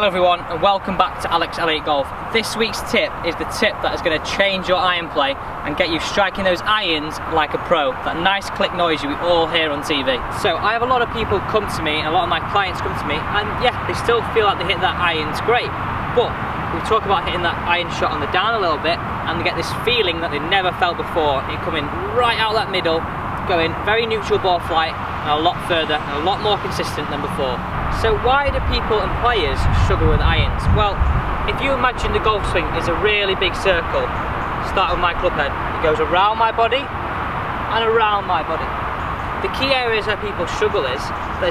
Hello everyone and welcome back to Alex Elliott Golf. This week's tip is the tip that is going to change your iron play and get you striking those irons like a pro. That nice click noise you all hear on TV. So I have a lot of people come to me, and a lot of my clients come to me, and yeah, they still feel like they hit that irons great. But we talk about hitting that iron shot on the down a little bit, and they get this feeling that they've never felt before. It coming right out that middle, going very neutral ball flight, and a lot further and a lot more consistent than before. So why do people and players struggle with irons? Well, if you imagine the golf swing is a really big circle, start with my club head, it goes around my body and around my body. The key areas where people struggle is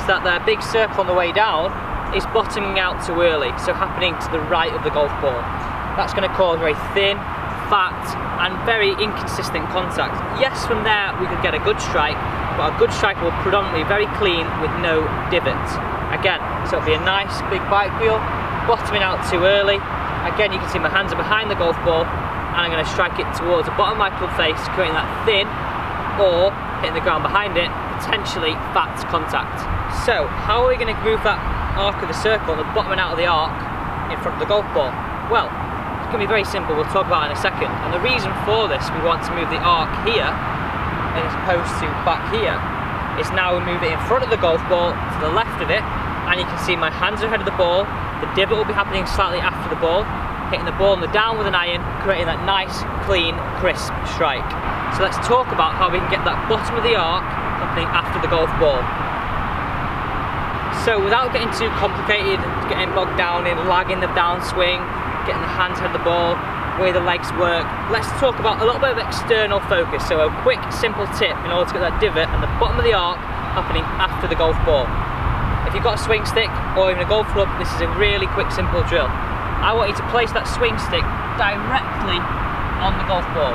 that their big circle on the way down is bottoming out too early, so happening to the right of the golf ball. That's going to cause very thin, fat and very inconsistent contact. Yes, from there we could get a good strike, but a good strike will predominantly be very clean with no divots. Again, so it'll be a nice big bike wheel, bottoming out too early. Again, you can see my hands are behind the golf ball, and I'm going to strike it towards the bottom of my club face, creating that thin, or hitting the ground behind it, potentially fat contact. So, how are we going to move that arc of the circle, the bottoming out of the arc, in front of the golf ball? Well, it's going to be very simple, we'll talk about it in a second. And the reason for this, we want to move the arc here, as opposed to back here, is now we move it in front of the golf ball, to the left of it, and you can see my hands are ahead of the ball, the divot will be happening slightly after the ball, hitting the ball on the down with an iron, creating that nice, clean, crisp strike. So let's talk about how we can get that bottom of the arc happening after the golf ball. So without getting too complicated, getting bogged down in lagging the downswing, getting the hands ahead of the ball, way the legs work, let's talk about a little bit of external focus. So a quick, simple tip in order to get that divot and the bottom of the arc happening after the golf ball. If you've got a swing stick or even a golf club, this is a really quick, simple drill. I want you to place that swing stick directly on the golf ball.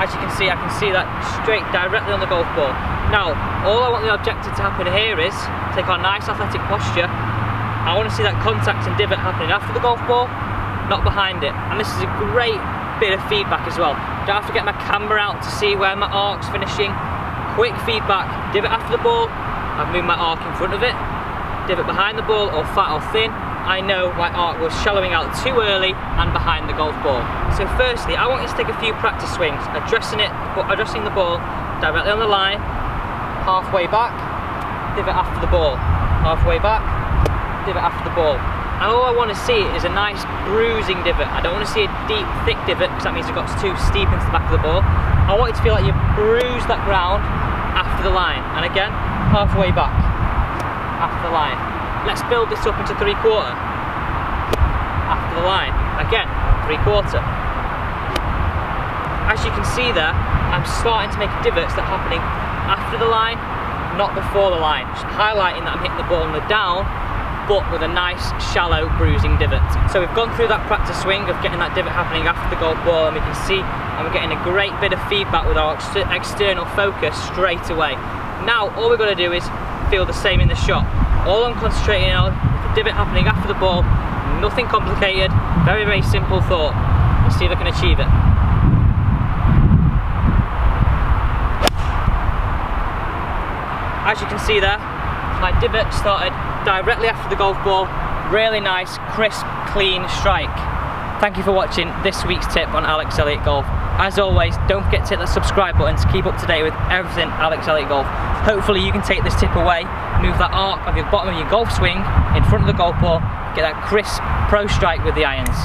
As you can see, I can see that straight directly on the golf ball. Now, all I want the objective to happen here is take our nice athletic posture. I want to see that contact and divot happening after the golf ball, not behind it. And this is a great bit of feedback as well. Don't have to get my camera out to see where my arc's finishing. Quick feedback, divot after the ball, I've moved my arc in front of it, divot behind the ball or fat or thin, I know my arc was shallowing out too early and behind the golf ball. So firstly, I want you to take a few practice swings, addressing the ball directly on the line, halfway back, divot after the ball, halfway back, divot after the ball. And all I want to see is a nice bruising divot. I don't want to see a deep, thick divot because that means it got too steep into the back of the ball. I want you to feel like you bruise that ground after the line. And again, halfway back, after the line. Let's build this up into 3/4. After the line. Again, 3/4. As you can see there, I'm starting to make divots that are happening after the line, not before the line. Just highlighting that I'm hitting the ball on the down, but with a nice shallow bruising divot. So we've gone through that practice swing of getting that divot happening after the golf ball, and we can see and we're getting a great bit of feedback with our external focus straight away. Now all we've got to do is feel the same in the shot. All I'm concentrating on is the divot happening after the ball, nothing complicated, very, very simple thought. Let's see if I can achieve it. As you can see there, my divot started directly after the golf ball. Really nice, crisp, clean strike. Thank you for watching this week's tip on Alex Elliott Golf. As always, don't forget to hit that subscribe button to keep up to date with everything Alex Elliott Golf. Hopefully you can take this tip away, move that arc of your bottom of your golf swing in front of the golf ball, get that crisp pro strike with the irons.